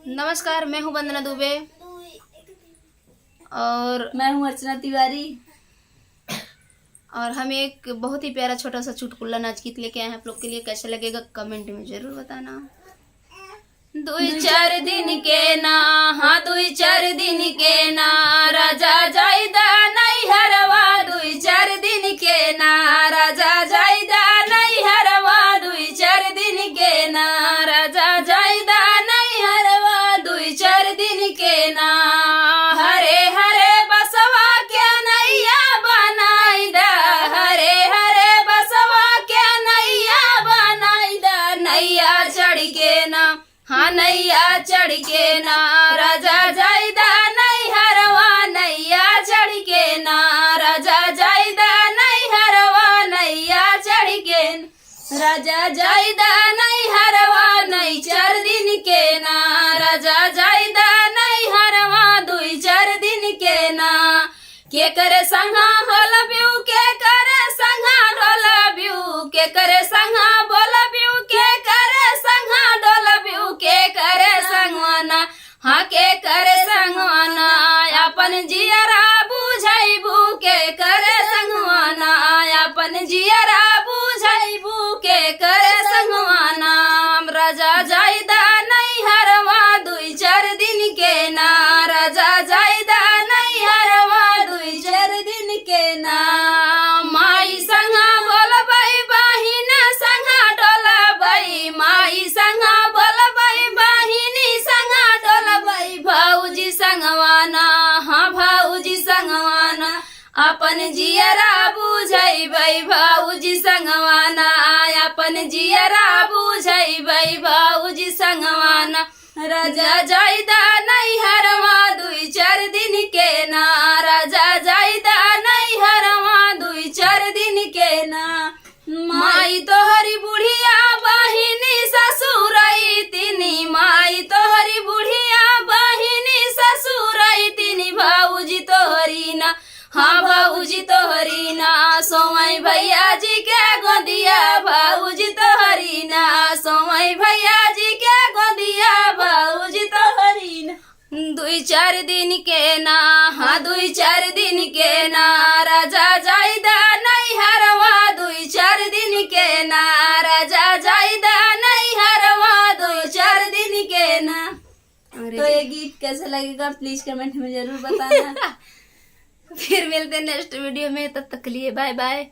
नमस्कार, मैं हूं वंदना दुबे और मैं हूँ अर्चना तिवारी। और हम एक बहुत ही प्यारा छोटा सा चुटकुला नाच गीत लेके आए हैं आप लोग के लिए। कैसा लगेगा कमेंट में जरूर बताना। दुई चार दिन के ना, हाँ दुई चार दिन के ना, राजा जायदा नहीं हरवा। दुई चार दिन के ना, राजा जायदा नहीं हरवा। दुई चार दिन के ना, राजा जायदा नहीं हरवा। दुई चार दिन के ना, हरे हरे बसवा के नैया बनाई दा। हरे हरे बसवा के नैया बनाई दा। नैया चढ़ के ना, हाँ नैया चढ़ के ना, राजा जायदा नहीं हरवा। नैया चढ़ के ना, राजा जायदा नहीं हरवा। नैया चढ़ के राजा जायदा नहीं हरवा। नहीं चार दिन के ना, राजा जायदा नहीं हरवा। दुई चार दिन के ना, के करे संगा होला ब्यू, के करे संगा डोला ब्यू, के करे संगा बोला ब्यू, के करे संगा डोला ब्यू, के करे संगवाना, हाँ के करे संगवाना। अपन जियरा बुझाइबू, के करे संगवाना। अपन जियरा बुझाइबू, के करे संगवाना। राजा जायदा नहीं हरवा। दुई चार दिन के ना, राजा जायदा नहीं हरवा। दुई चार दिन के ना, माई संगा बोलबई, बहिन संगा डोलबई। माई संगा बोलबई, बहिनी संगा डोलबई। भाऊजी संगवाना, हाँ भाऊजी संगवाना। अपन जियरा बुझाइबई, भाऊजी संगवाना। अपन जियरा बुझाइबई, भाऊजी संगवाना। राजा जायदा नहीं हरवा। दुई चार दिन के ना, राजा जायदा नहीं हरवा। दुई चार दिन के ना, माई तोहरी बुढ़िया, बहिनी ससुरई तिनी। माई तोहरी बुढ़िया, बहिनी ससुरई तिनी। भाऊजी तोहरी ना, हाँ भाऊजी तोहरी ना, सोमई भैया जी के गोदिया। भाऊजी तोहरी ना, सोमई भैया जी के गोदिया। भाऊजी तोहरी ना। दुई चार दिन के ना, हाँ दुई चार दिन के ना, राजा जायदा नहीं हरवा। दुई चार दिन के ना, राजा जायदा नहीं हरवा। दुई चार दिन के ना। तो ये गीत कैसा लगेगा प्लीज कमेंट में जरूर बताना। फिर मिलते हैं नेक्स्ट वीडियो में, तब तक के लिए बाय बाय।